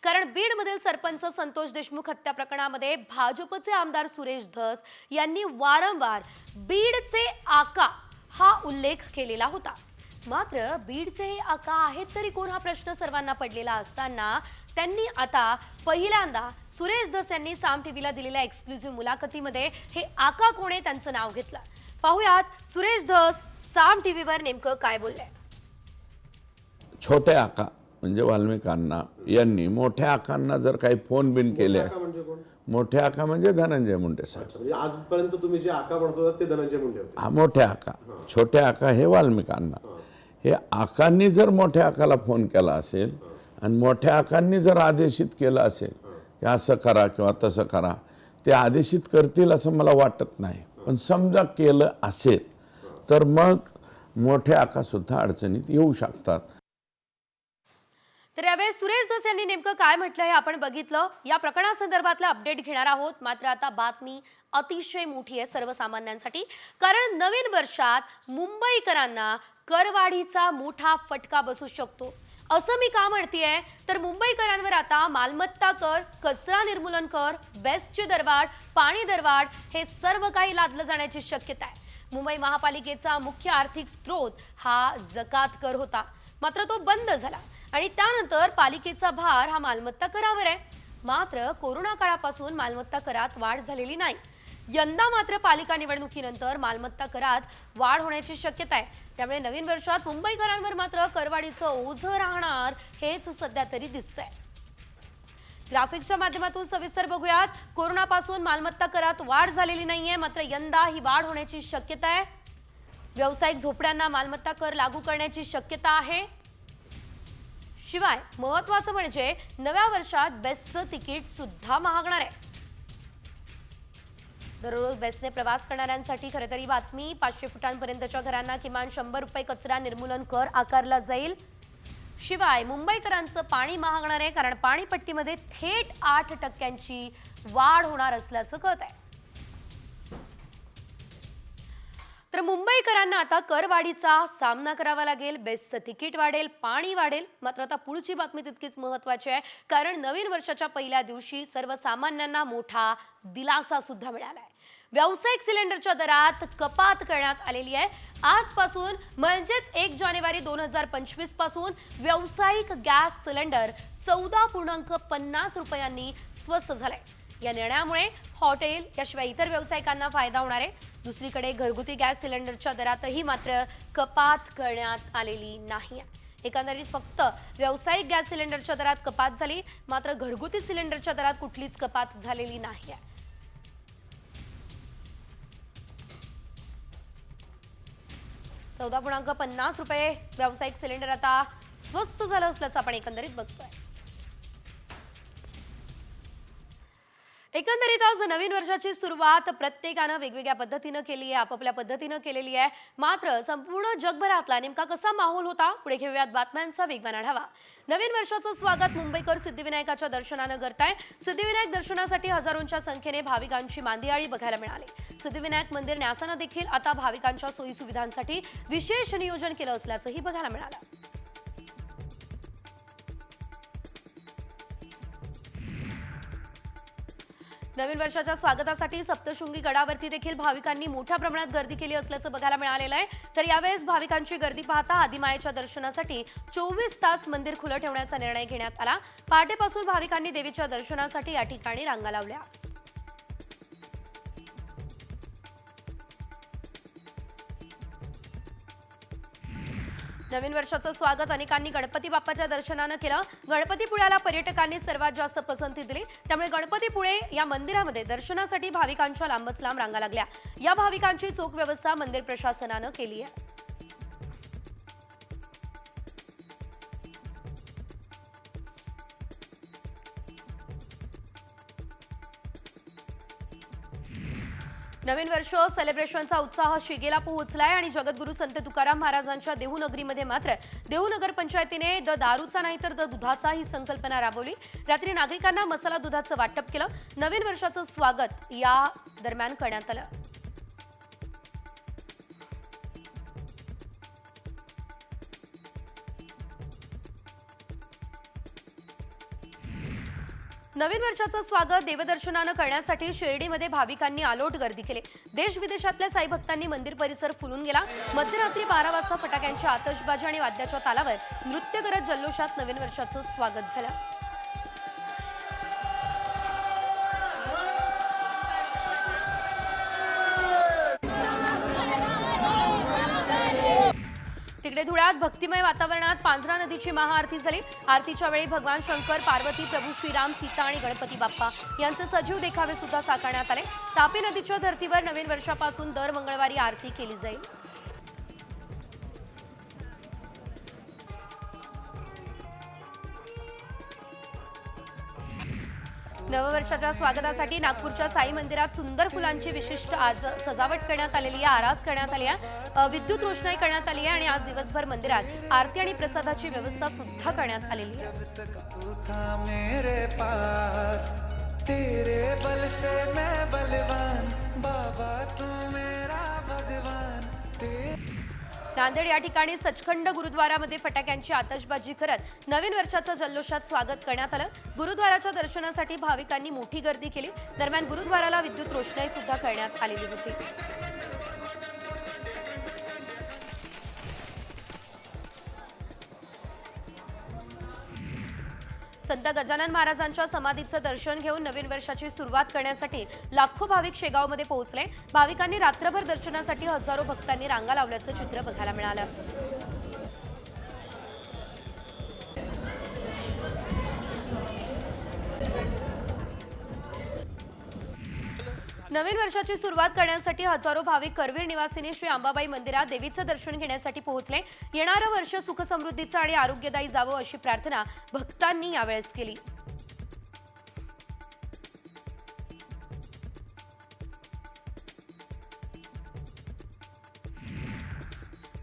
कारण बीडमधील सरपंच संतोष देशमुख हत्या प्रकरणामध्ये भाजपचे आमदार सुरेश धस यांनी वारंवार बीडचे आका हा उल्लेख केलेला होता। मात्र बीडचे हे आका आहेत तरी कोण हा प्रश्न सर्वांना पडलेला असताना त्यांनी आता पहिल्यांदा सुरेश धस यांनी साम टीव्हीला दिलेल्या एक्सक्लुझिव्ह मुलाखतीमध्ये हे आका कोण आहे त्यांचं नाव घेतलं। पाहुयात सुरेश धस साम टीव्हीवर नेमकं काय बोलले। छोटे आका म्हणजे वाल्मिकांना यांनी मोठ्या आकांना जर काही फोन बिन केले मोठे आका म्हणजे धनंजय मुंडे साहेब। म्हणजे आजपर्यंत तुम्ही जे आका म्हणत होता ते धनंजय मुंडे होते। हा मोठे आका, छोटे आका हे वाल्मिकांना। हे आकांनी जर मोठ्या आकाला फोन केला असेल आणि मोठ्या आकांनी जर आदेशित केलं असेल की असं करा किंवा तसं करा, ते आदेशित करतील असं मला वाटत नाही। पण समजा केलं असेल तर मग मोठे आका सुद्धा अडचणीत येऊ शकतात। तर यावेळेस सुरेश धस यांनी नेमकं काय म्हटलं हे आपण बघितलं। या प्रकरणासंदर्भातलं अपडेट घेणार आहोत। मात्र आता बातमी अतिशय मोठी आहे सर्वसामान्यांसाठी, कारण नवीन वर्षात मुंबईकरांना करवाढीचा मोठा फटका बसू शकतो। असं मी का म्हणतेय तर मुंबईकरांवर आता मालमत्ता कर, कचरा निर्मूलन कर, बेस्टचे दरवाढ, पाणी दरवाढ हे सर्व काही लादलं जाण्याची शक्यता आहे। मुंबई महापालिकेचा मुख्य आर्थिक स्रोत हा जकात कर होता, मात्र तो बंद झाला आणि त्यानंतर पालिकेचा भार हा मालमत्ता करावर आहे। मात्र कोरोना काळापासून मालमत्ता करात वाढ झालेली नाही। यंदा मात्र पालिका निवडणुकीनंतर मालमत्ता करात वाढ होण्याची शक्यता आहे। त्यामुळे नवीन वर्षात मुंबईकरांवर मात्र करवाढीचं ओझं राहणार हेच सध्या तरी दिसतंय। ग्राफिक्सच्या माध्यमातून सविस्तर बघूयात। कोरोनापासून मालमत्ता करात वाढ झालेली नाहीये, मात्र यंदा ही वाढ होण्याची शक्यता आहे। व्यावसायिक झोपड्यांना मालमत्ता कर लागू करण्याची शक्यता आहे। शिवाय महत्त्वाचं म्हणजे नव्या वर्षात बेस्टचं तिकीट सुद्धा महागणार आहे। दररोज बेस्टने प्रवास करणाऱ्यांसाठी खरं तर ही बातमी 500 फुटांपर्यंतच्या घरांना किमान 100 रुपये कचरा निर्मूलन कर आकारला जाईल। शिवाय मुंबईकरांचं पाणी महागणार आहे, कारण पाणीपट्टीमध्ये थेट 8% वाढ होणार असल्याचं कळत आहे। तर मुंबईकरांना आता करवाढीचा सामना करावा लागेल, बेस्टचं तिकीट वाढेल, पाणी वाढेल। मात्र आता पुढची बातमी तितकीच महत्त्वाची आहे, कारण नवीन वर्षाच्या पहिल्या दिवशी सर्वसामान्यांना मोठा दिलासा सुद्धा मिळाला आहे। व्यावसायिक सिलेंडरच्या दरात कपात करण्यात आलेली आहे। आजपासून म्हणजेच 1 जानेवारी 2025 पासून व्यावसायिक गॅस सिलेंडर 14.50 रुपयांनी स्वस्त झालाय। या निर्णयामुळे हॉटेल याशिवाय इतर व्यावसायिकांना फायदा होणार आहे। दुसरीकडे घरगुती गॅस सिलेंडरच्या दरातही मात्र कपात करण्यात आलेली नाही। एकंदरीत फक्त व्यावसायिक गॅस सिलेंडरच्या दरात कपात झाली, मात्र घरगुती सिलेंडरच्या दरात कुठलीच कपात झालेली नाही। 14.50 रुपये व्यावसायिक सिलेंडर आता स्वस्त झालं असल्याचं आपण एकंदरीत बघतोय। एकंदरीत आज नवीन वर्षाची सुरुवात प्रत्येकानं वेगवेगळ्या पद्धतीनं केली आहे, आपापल्या पद्धतीनं केलेली आहे। मात्र संपूर्ण जगभरातला नेमका कसा माहोल होता, पुढे घेऊयात बातम्यांचा वेगवान आढावा। नवीन वर्षाचं स्वागत मुंबईकर सिद्धिविनायकाच्या दर्शनानं करताय। सिद्धिविनायक दर्शनासाठी हजारोंच्या संख्येने भाविकांची मांदियाळी बघायला मिळाली। सिद्धिविनायक मंदिर न्यासानं देखील आता भाविकांच्या सोयी सुविधांसाठी विशेष नियोजन केलं असल्याचंही बघायला मिळालं। नवीन वर्षाच्या स्वागतासाठी सप्तशृंगी गडावरती देखील भाविकांनी मोठ्या प्रमाणात गर्दी केली असल्याचं बघायला मिळालेलं आहे। तर यावेळेस भाविकांची गर्दी पाहता आदिमायेच्या दर्शनासाठी 24 तास मंदिर खुलं ठेवण्याचा निर्णय घेण्यात आला। पहाटेपासून भाविकांनी देवीच्या दर्शनासाठी या ठिकाणी रांगा लावल्या। नवीन वर्षाचं स्वागत अनेकांनी गणपती बाप्पाच्या दर्शनानं केलं। गणपतीपुळ्याला पर्यटकांनी सर्वात जास्त पसंती दिली, त्यामुळे गणपतीपुळे या मंदिरामध्ये दर्शनासाठी भाविकांच्या लांबच लांब रांगा लागल्या। या भाविकांची चोख व्यवस्था मंदिर प्रशासनानं केली आहे। नवीन वर्ष सेलिब्रेशनचा उत्साह शिगेला पोहोचलाय आणि जगद्गुरू संत तुकाराम महाराजांच्या देहूनगरीमध्ये मात्र देहूनगर पंचायतीने द दारूचा नाही तर द दुधाचा ही संकल्पना राबवली। रात्री नागरिकांना मसाला दुधाचं वाटप केलं। नवीन वर्षाचं स्वागत या दरम्यान करण्यात आलं। नवीन वर्षाचं स्वागत देवदर्शनानं करण्यासाठी शिर्डीमध्ये भाविकांनी आलोट गर्दी केली। देश विदेशातल्या साई भक्तांनी मंदिर परिसर फुलून गेला। मध्यरात्री 12 वाजता फटाक्यांची आतषबाजी आणि वाद्याच्या तालावर नृत्य करत जल्लोषात नवीन वर्षाचं स्वागत झालं। तिकडे धुळ्यात भक्तिमय वातावरणात पांझरा नदीची महाआरती झाली। आरतीच्या वेळी भगवान शंकर, पार्वती, प्रभू श्रीराम, सीता आणि गणपती बाप्पा यांचे सजीव देखावे सुद्धा साकारण्यात आले। तापी नदीच्या धर्तीवर नवीन वर्षापासून दर मंगळवारी आरती केली जाईल। नववर्षाच्या स्वागतासाठी नागपूरच्या साई मंदिरात सुंदर फुलांची विशिष्ट आज सजावट करण्यात आलेली आहे, आरास करण्यात आली आहे, विद्युत रोषणाई करण्यात आली आहे आणि आज दिवसभर मंदिरात आरती आणि प्रसादाची व्यवस्था सुद्धा करण्यात आलेली आहे। तेरे बल से मैं बलवान बाबा तू मेरा भगवान। नांदेड या ठिकाणी सचखंड गुरुद्वारामध्ये फटाक्यांची आतषबाजी करत नवीन वर्षाचं जल्लोषात स्वागत करण्यात आलं। गुरुद्वाराच्या दर्शनासाठी भाविकांनी मोठी गर्दी केली। दरम्यान गुरुद्वाराला विद्युत रोषणाई सुद्धा करण्यात आलेली होती। संत गजानन महाराजांच्या समाधीचं दर्शन घेऊन नवीन वर्षाची सुरुवात करण्यासाठी लाखो भाविक शेगावमध्ये पोहोचले। भाविकांनी रात्रभर दर्शनासाठी हजारो भक्तांनी रांगा लावल्याचं चित्र बघायला मिळालं। नवीन वर्षाची सुरुवात करण्यासाठी हजारो भाविक करवीर निवासिनी श्री अंबाबाई मंदिरात देवीचं दर्शन घेण्यासाठी पोहोचले। येणारं वर्ष सुख समृद्धीचं आणि आरोग्यदायी जावं अशी प्रार्थना भक्तांनी यावेळेस केली।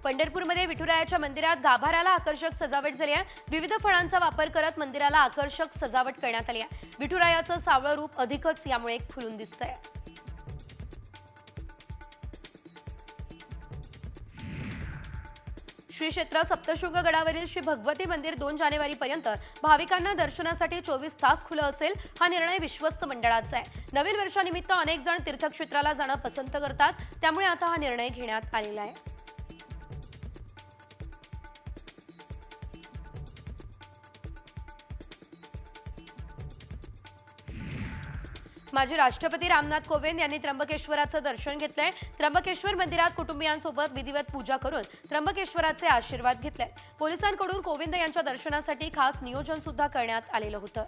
पंढरपूरमध्ये विठुरायाच्या मंदिरात गाभाऱ्याला आकर्षक सजावट झाली आहे। विविध फळांचा वापर करत मंदिराला आकर्षक सजावट करण्यात आली आहे। विठुरायाचं सावळं रूप अधिकच यामुळे खुलून दिसतंय। श्री क्षेत्र सप्तशृंग गडावरील श्री भगवती मंदिर 2 जानेवारीपर्यंत भाविकांना दर्शनासाठी 24 तास खुलं असेल। हा निर्णय विश्वस्त मंडळाचा आहे। नवीन वर्षानिमित्त अनेक जण तीर्थक्षेत्राला जाणं पसंत करतात, त्यामुळे आता हा निर्णय घेण्यात आलेला आहे। माजी राष्ट्रपती रामनाथ कोविंद यांनी त्र्यंबकेश्वराचं दर्शन घेतलंय। त्र्यंबकेश्वर मंदिरात कुटुंबियांसोबत विधिवत पूजा करून त्र्यंबकेश्वराचे आशीर्वाद घेतले। पोलिसांकडून कोविंद यांच्या दर्शनासाठी खास नियोजन सुद्धा करण्यात आलेलं होतं।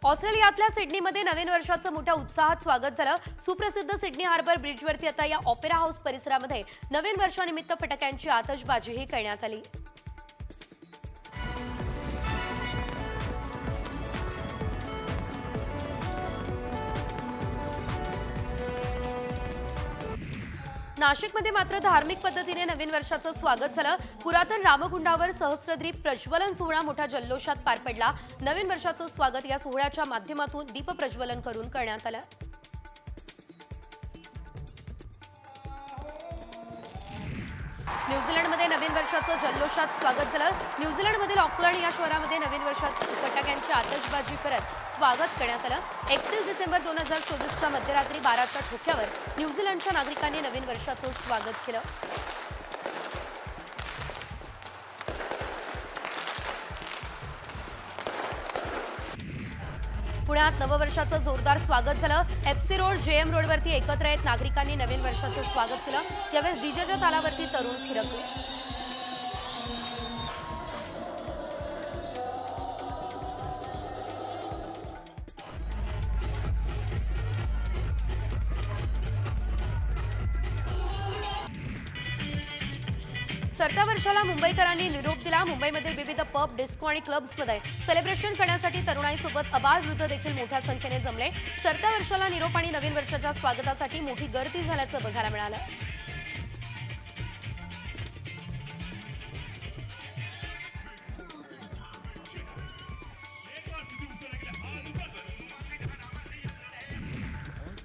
ऑस्ट्रेलियातल्या सिडनीमध्ये नवीन वर्षाचं मोठ्या उत्साहात स्वागत झालं। सुप्रसिद्ध सिडनी हार्बर ब्रिजवरती आता या ऑपेरा हाऊस परिसरामध्ये नवीन वर्षानिमित्त फटाक्यांची आतषबाजीही करण्यात आली। नाशिकमध्ये मात्र धार्मिक पद्धतीने नवीन वर्षाचं स्वागत झालं। पुरातन रामकुंडावर सहस्त्रदीप प्रज्वलन सोहळा मोठ्या जल्लोषात पार पडला। नवीन वर्षाचं स्वागत या सोहळ्याच्या माध्यमातून दीप प्रज्वलन करून करण्यात आलं। न्यूझीलंडमध्ये नवीन वर्षाचं जल्लोषात स्वागत झालं। न्यूझीलंडमधील ऑकलंड या शहरामध्ये नवीन वर्षात फटाक्यांची आतषबाजी करत स्वागत करण्यात आलं। 31 डिसेंबर 2024च्या मध्यरात्री 12च्या ठोक्यावर न्यूझीलंडच्या नागरिकांनी नवीन वर्षाचं स्वागत केलं। पुण्यात नववर्षाचं जोरदार स्वागत झालं। एफसी रोड, जेएम रोडवरती एकत्र येत नागरिकांनी नवीन वर्षाचं स्वागत केलं। यावेळेस डीजेच्या तालावरती तरुण थिरकले। सरत्या वर्षाला मुंबईकरांनी निरोप दिला। मुंबईमध्ये विविध पब, डिस्को आणि क्लब्समध्ये सेलिब्रेशन करण्यासाठी तरुणाईसोबत आबालवृद्ध देखील मोठ्या संख्येने जमले। सरत्या वर्षाला निरोप आणि नवीन वर्षाच्या स्वागतासाठी मोठी गर्दी झाल्याचं बघायला मिळालं।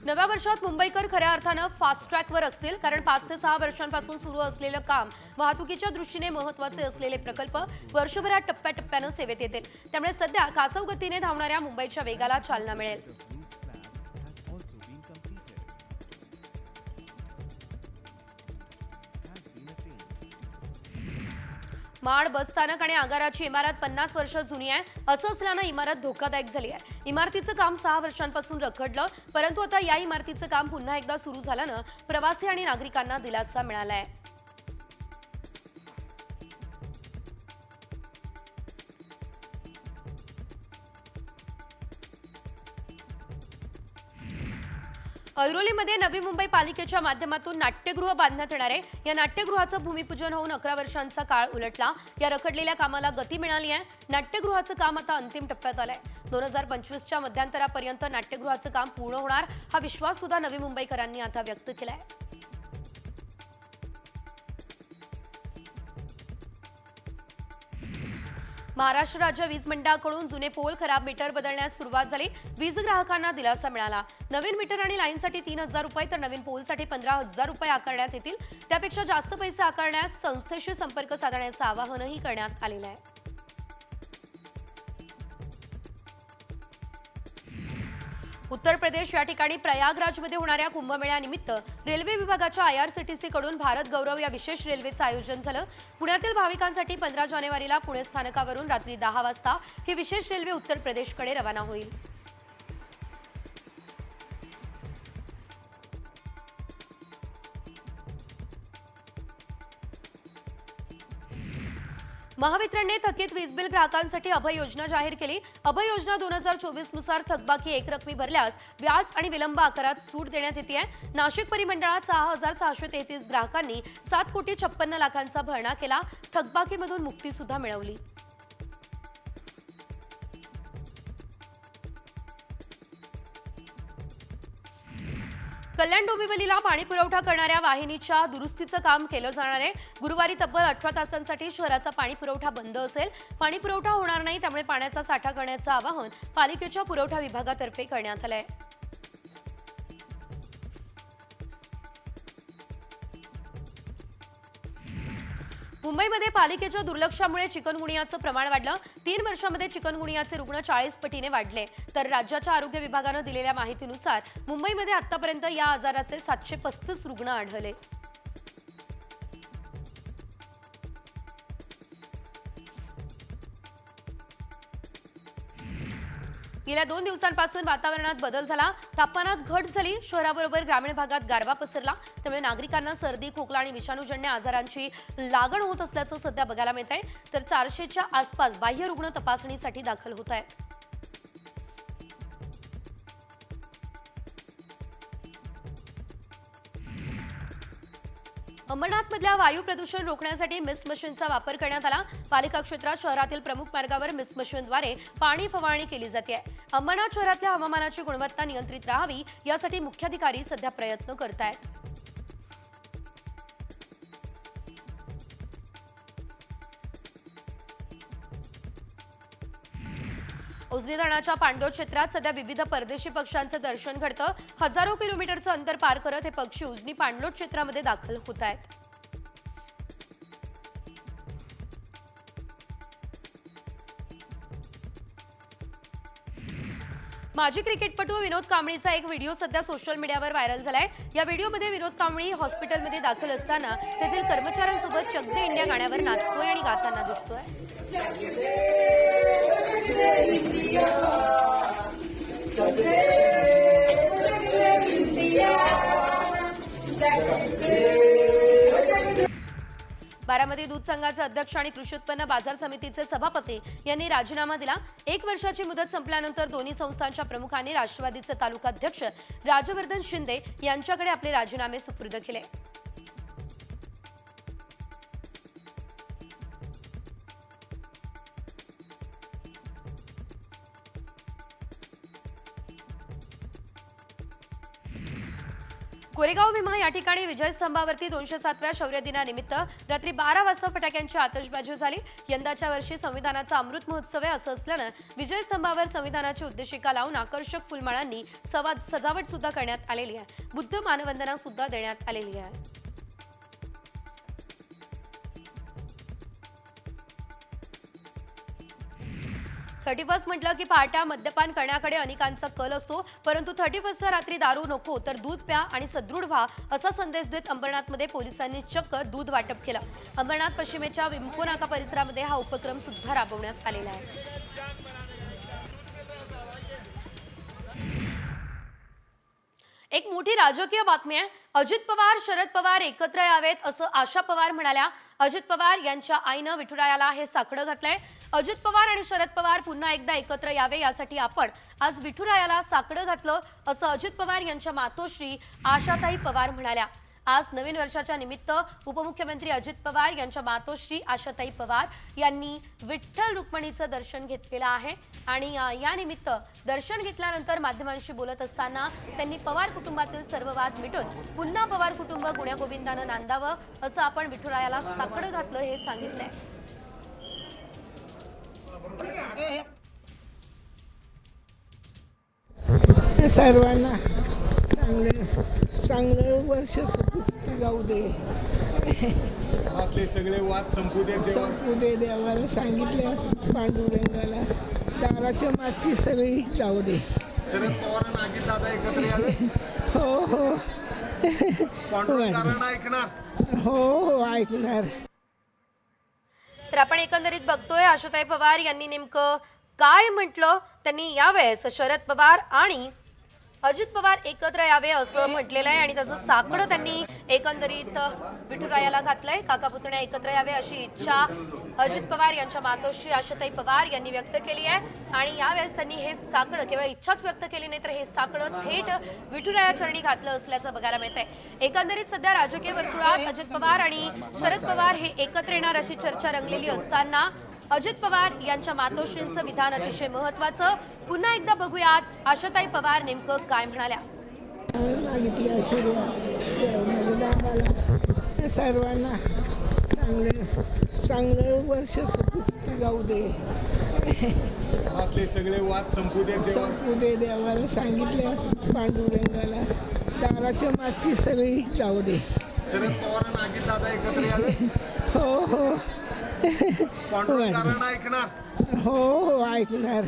नव्या वर्षात मुंबईकर खऱ्या अर्थानं फास्ट ट्रॅकवर असतील, कारण 5 ते 6 वर्षांपासून सुरू असलेलं काम, वाहतुकीच्या दृष्टीने महत्त्वाचे असलेले प्रकल्प वर्षभरात टप्प्याटप्प्यानं सेवेत येतील. त्यामुळे सध्या कासव गतीने धावणाऱ्या मुंबईच्या वेगाला चालना मिळेल. माड बसस्थानक आणि आगाराची इमारत 50 वर्ष जुनी आहे. असं असल्यानं इमारत धोकादायक झाली आहे. इमारतीचं काम 6 वर्षांपासून रखडलं, परंतु आता या इमारतीचं काम पुन्हा एकदा सुरू झाल्यानं प्रवासी आणि नागरिकांना दिलासा मिळाला आहे. ऐरोलीमध्ये नवी मुंबई पालिकेच्या माध्यमातून नाट्यगृह बांधण्यात येणार आहे. या नाट्यगृहाचं भूमिपूजन होऊन 11 वर्षांचा काळ उलटला. या रखडलेल्या कामाला गती मिळाली आहे. नाट्यगृहाचं काम आता अंतिम टप्प्यात आलंय. 2025च्या मध्यांतरापर्यंत नाट्यगृहाचं काम पूर्ण होणार, हा विश्वास सुद्धा नवी मुंबईकरांनी आता व्यक्त केलाय. महाराष्ट्र राज्य वीज मंडळाकडून जुने पोल, खराब मीटर बदलण्यास सुरुवात झाली. वीज ग्राहकांना दिलासा मिळाला. नवीन मीटर आणि लाईनसाठी 3,000 रुपये तर नवीन पोलसाठी 15,000 रुपये आकारण्यात येतील. त्यापेक्षा जास्त पैसे आकारण्यास संस्थेशी संपर्क साधण्याचं आवाहनही करण्यात आलेलं आहे. उत्तर प्रदेश या ठिकाणी प्रयागराजमध्ये होणाऱ्या कुंभमेळ्यानिमित्त रेल्वे विभागाच्या IRCTC कडून भारत गौरव या विशेष रेल्वेचं आयोजन झालं. पुण्यातील भाविकांसाठी 15 जानेवारीला पुणे स्थानकावरून रात्री 10 वाजता ही विशेष रेल्वे उत्तर प्रदेशकडे रवाना होईल. महावितरणने थकीत वीज बिल ग्राहकांसाठी अभय योजना जाहीर केली. अभय योजना 2024 नुसार थकबाकी एकरकमी भरल्यास व्याज आणि विलंब आकारात सूट देण्यात येते. नाशिक परिमंडळात 6,633 ग्राहकांनी 7,56,00,000 भरणा केला. थकबाकीमधून मुक्ती सुद्धा मिळवली. कल्याण डोंबिवलीला पाणी पुरवठा करणाऱ्या वाहिनीच्या दुरुस्तीचं काम केलं जाणार आहे. गुरुवारी तब्बल 18 तासांसाठी शहराचा पाणी पुरवठा बंद असेल. पाणी पुरवठा होणार नाही, त्यामुळे पाण्याचा साठा करण्याचं आवाहन पालिकेच्या पुरवठा विभागातर्फे करण्यात आलंय. मुंबईमध्ये पालिकेच्या दुर्लक्षामुळे चिकनगुनियाचं प्रमाण वाढलं. 3 वर्षांमध्ये चिकनगुनियाचे रुग्ण 40 पटीने वाढले. तर राज्याच्या आरोग्य विभागानं दिलेल्या माहितीनुसार मुंबईमध्ये आतापर्यंत या आजाराचे 735 रुग्ण आढळले. गेल्या 2 दिवसांपासून वातावरणात बदल झाला. तापमानात घट झाली. शहराबरोबर ग्रामीण भागात गारवा पसरला. त्यामुळे नागरिकांना सर्दी, खोकला आणि विषाणूजन्य आजारांची लागण होत असल्याचं सध्या बघायला मिळत आहे. तर 400च्या आसपास बाह्य रुग्ण तपासणीसाठी दाखल होत आहेत. अंबरनाथमधल्या वायू प्रदूषण रोखण्यासाठी मिस्ट मशीनचा वापर करण्यात आला. पालिका क्षेत्रात शहरातील प्रमुख मार्गावर मिस्ट मशीनद्वारे पाणी फवारणी केली जाते. अंबरनाथ शहरातल्या हवामानाची गुणवत्ता नियंत्रित राहावी, यासाठी मुख्याधिकारी सध्या प्रयत्न करत आहेत. उजनी धरणाच्या पाणलोट क्षेत्रात सध्या विविध परदेशी पक्ष्यांचं दर्शन घडतं. हजारो किलोमीटरचं अंतर पार करत हे पक्षी उजनी पाणलोट क्षेत्रामध्ये दाखल होत आहेत. माजी क्रिकेटपटू विनोद कांबळीचा एक व्हिडिओ सध्या सोशल मीडियावर व्हायरल झालाय. या व्हिडिओमध्ये विनोद कांबळी हॉस्पिटलमध्ये दाखल असताना तेथील कर्मचाऱ्यांसोबत चक दे इंडिया गाण्यावर नाचतोय आणि गाताना दिसतोय. बारामती दूध संघाचे अध्यक्ष आणि कृषी उत्पन्न बाजार समितीचे सभापती यांनी राजीनामा दिला. 1 वर्षाची मुदत संपल्यानंतर दोन्ही संस्थांच्या प्रमुखांनी राष्ट्रवादीचे तालुकाध्यक्ष राजवर्धन शिंदे यांच्याकडे आपले राजीनामे सुपूर्द केले. कोरेगाव भीमा या ठिकाणी विजय स्तंभावरती 207व्या शौर्य दिनानिमित्त रात्री 12 वाजता फटाक्यांची आतषबाजी झाली. यंदाच्या वर्षी संविधानाचा अमृत महोत्सव आहे असं असल्यानं विजय स्तंभावर संविधानाची उद्देशिका लावून आकर्षक फुलमाळांनी सजावट सुद्धा करण्यात आलेली आहे. बुद्ध मानवंदना सुद्धा देण्यात आलेली आहे. 31 म्हटलं की पहाटा मद्यपान करण्याकडे अनेकांचा कल असतो, परंतु 31च्या रात्री दारू नको तर दूध प्या आणि सदृढ व्हा असा संदेश देत अंबरनाथमध्ये पोलिसांनी चक्क दूध वाटप केलं. अंबरनाथ पश्चिमेच्या विम्को नाका परिसरामध्ये हा उपक्रम सुद्धा राबवण्यात आलेला आहे. एक मोठी राजकीय बातमी आहे. अजित पवार शरद पवार एकत्र यावेत असं आशा पवार म्हणाल्या. अजित पवार यांच्या आईनं विठुरायाला हे साकडं घातलंय. अजित पवार आणि शरद पवार पुन्हा एकदा एकत्र यावे यासाठी आपण आज विठुरायाला साकडं घातलं असं अजित पवार यांच्या मातोश्री आशाताई पवार म्हणाल्या. आज नवीन वर्षाच्या निमित्त उपमुख्यमंत्री अजित पवार यांच्या मातोश्री आशाताई पवार यांनी विठ्ठल रुक्मिणीचं दर्शन घेतलेलं आहे आणि या निमित्त दर्शन घेतल्यानंतर माध्यमांशी बोलत असताना त्यांनी पवार कुटुंबातील सर्व वाद मिटून पुन्हा पवार कुटुंब गुण्यागोविंदानं नांदावं असं आपण विठुरायाला साकडं घातलं हे सांगितलंय. सर्वांना चांगलं वर्ष सुखी जाऊ दे. आपले सगळे वाद संपू दे देवाला सांगितलं. पांडुरंगाला दाराच्या मागची सगळी जाऊ दे. शरद पवार आणि अजित दादा एकत्र यावे. हो पांडुरंगाला ऐकणार. हो ऐकणार. तर आपण एकंदरीत बघतोय आशाताई पवार यांनी नेमकं काय म्हटलं. त्यांनी यावेळेस शरद पवार आणि अजित पवार एकत्र यावे असं म्हटलेलं आहे आणि त्याचं साकडं त्यांनी एकंदरीत विठुरायाला घातलंय. काका पुतण्या एकत्र यावे अशी इच्छा अजित पवार यांच्या मातोश्री आशाताई पवार यांनी व्यक्त केली आहे आणि यावेळेस त्यांनी हे साकडं केवळ इच्छाच व्यक्त केली नाही तर हे साकडं थेट विठुराया चरणी घातलं असल्याचं बघायला मिळतंय. एकंदरीत सध्या राजकीय वर्तुळात अजित पवार आणि शरद पवार हे एकत्र येणार अशी चर्चा रंगलेली असताना अजित पवार यांच्या मातोश्रींचं विधान अतिशय महत्वाचं. पुन्हा एकदा बघूयात आशाताई पवार नेमकं काय म्हणाल्या. मागितली आशीर्वाद दादाला. सर्वांना चांगलं वर्ष सुखी जाऊ दे. आपले सगळे वाद संपू दे देवाला सांगितलं. पांडुरंगाला दाराच्या मागची सगळी जाऊ दे. शरद पवार आणि अजित दादा एकत्र यावे. हो पांडुरंगाला ऐकणार. हो ऐकणार.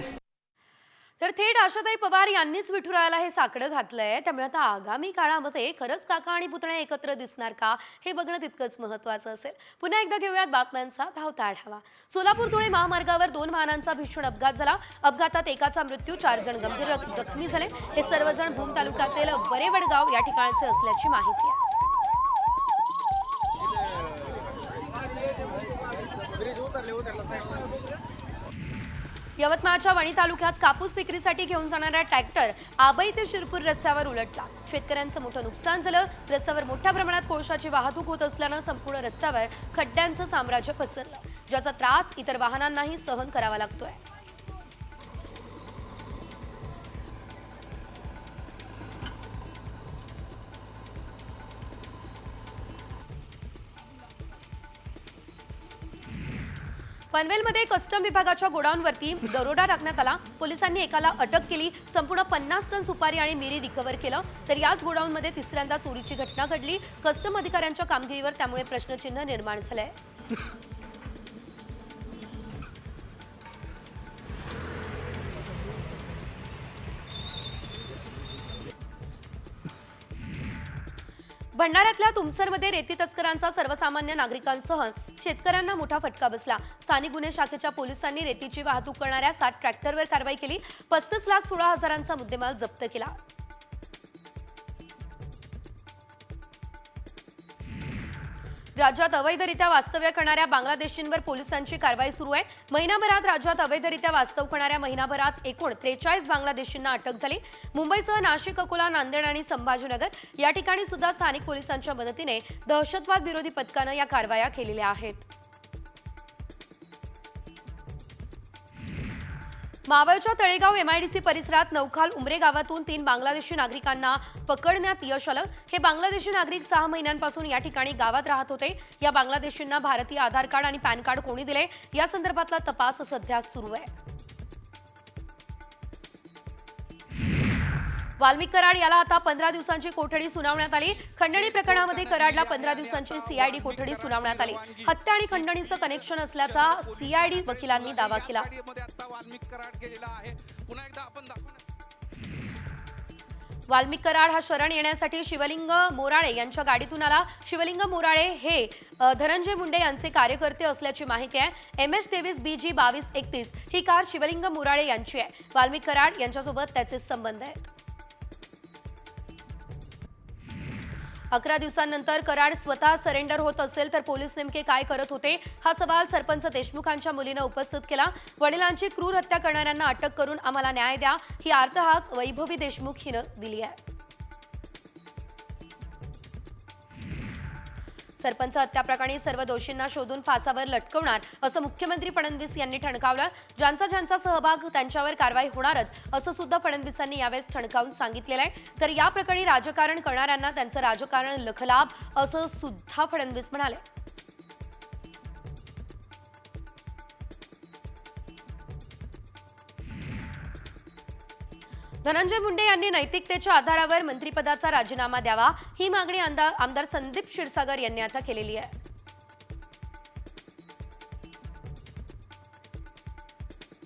तर थेट आशाताई पवार यांनीच विठुरायाला हे साकडं घातलंय. त्यामुळे आता आगामी काळामध्ये खरंच काका आणि पुतण्या एकत्र दिसणार का हे बघणं तितकंच महत्त्वाचं असेल. पुन्हा एकदा घेऊयात बातम्यांचा धावता आढावा. सोलापूर धुळे महामार्गावर 2 वाहनांचा भीषण अपघात झाला. अपघातात एकाचा मृत्यू, 4 जण गंभीर जखमी झाले. हे सर्वजण भूम तालुक्यातील बरेवडगाव या ठिकाणचे असल्याची माहिती आहे. यवतमाळच्या वणी तालुक्यात कापूस विक्रीसाठी घेऊन जाणारा ट्रॅक्टर आबई ते शिरपूर रस्त्यावर उलटला. शेतकऱ्यांचं मोठं नुकसान झालं. रस्त्यावर मोठ्या प्रमाणात कोळशाची वाहतूक होत असल्यानं संपूर्ण रस्त्यावर खड्ड्यांचं साम्राज्य पसरलं, ज्याचा त्रास इतर वाहनांनाही सहन करावा लागतोय. पनवेलमध्ये कस्टम विभागाच्या गोडाऊनवरती दरोडा टाकण्यात आला. पोलिसांनी एकाला अटक केली. संपूर्ण 50 टन सुपारी आणि मिरी रिकव्हर केलं. तर याच गोडाऊनमध्ये तिसऱ्यांदा चोरीची घटना घडली. कस्टम अधिकाऱ्यांच्या कामगिरीवर त्यामुळे प्रश्नचिन्ह निर्माण झालंय. भंडाऱ्यातल्या तुमसरमध्ये रेती तस्करांचा सर्वसामान्य नागरिकांसह शेतकऱ्यांना मोठा फटका बसला. स्थानिक गुन्हे शाखेच्या पोलिसांनी रेतीची वाहतूक करणाऱ्या 7 ट्रॅक्टरवर कारवाई केली. 35,16,000चा मुद्देमाल जप्त केला. राज्यात अवैधरित्या वास्तव्य करणाऱ्या बांगलादेशींवर पोलिसांची कारवाई सुरू आहे. महिनाभरात राज्यात अवैधरित्या वास्तव करणाऱ्या एकूण 43 बांगलादेशींना अटक झाली. मुंबईसह नाशिक, अकोला, नांदेड आणि संभाजीनगर या ठिकाणी सुद्धा स्थानिक पोलिसांच्या मदतीने दहशतवाद विरोधी पथकानं या कारवाया केलेल्या आहेत. मावळच्या तळेगाव MIDC परिसरात नौखाल उमरे गावातून 3 बांगलादेशी नागरिकांना पकडण्यात यश आलं. हे बांगलादेशी नागरिक 6 महिन्यांपासून या ठिकाणी गावात राहत होते. या बांगलादेशींना भारतीय आधार कार्ड आणि पॅन कार्ड कोणी दिले या संदर्भातला तपास सध्या सुरू आहे. वाल्मिक कराड याला आता 15 दिवसांची कोठडी सुनावण्यात आली. खंडणी प्रकरणामध्ये कराडला 15 दिवसांची CID कोठडी सुनावण्यात आली. हत्या आणि खंडणीचं कनेक्शन असल्याचा CID वकिलांनी दावा केला. वाल्मिक कराड हा शरण येण्यासाठी शिवलिंग मोराळे यांच्या गाडीतून आला. शिवलिंग मोराळे हे धनंजय मुंडे यांचे कार्यकर्ते असल्याची माहिती आहे. MS डेव्हिस BG 2231 ही कार शिवलिंग मोराळे यांची आहे. वाल्मिक कराड यांच्यासोबत त्याचे संबंध आहेत. 11 दिवसांनंतर कराड स्वतः सरेंडर होत असेल तर पोलीस नेमके काय करत होते हा सवाल सरपंच देशमुखांच्या मुलीनं उपस्थित केला. वडिलांची क्रूर हत्या करणाऱ्यांना अटक करून आम्हाला न्याय द्या ही आर्तहाक वैभवी देशमुख हिनं दिली आहे. सरपंच हत्याप्रकरणी सर्व दोषींना शोधून फासावर लटकवणार असं मुख्यमंत्री फडणवीस यांनी ठणकावलं. ज्यांचा सहभाग त्यांच्यावर कारवाई होणारच असं सुद्धा फडणवीसांनी यावेळेस ठणकावून सांगितलेलं आहे. तर या प्रकरणी राजकारण करणाऱ्यांना त्यांचं राजकारण लखलाभ असं सुद्धा फडणवीस म्हणाले. धनंजय मुंडे यांनी नैतिकतेच्या आधारावर मंत्रिपदाचा राजीनामा द्यावा ही मागणी आमदार संदीप क्षीरसागर यांनी आता केलेली आहे.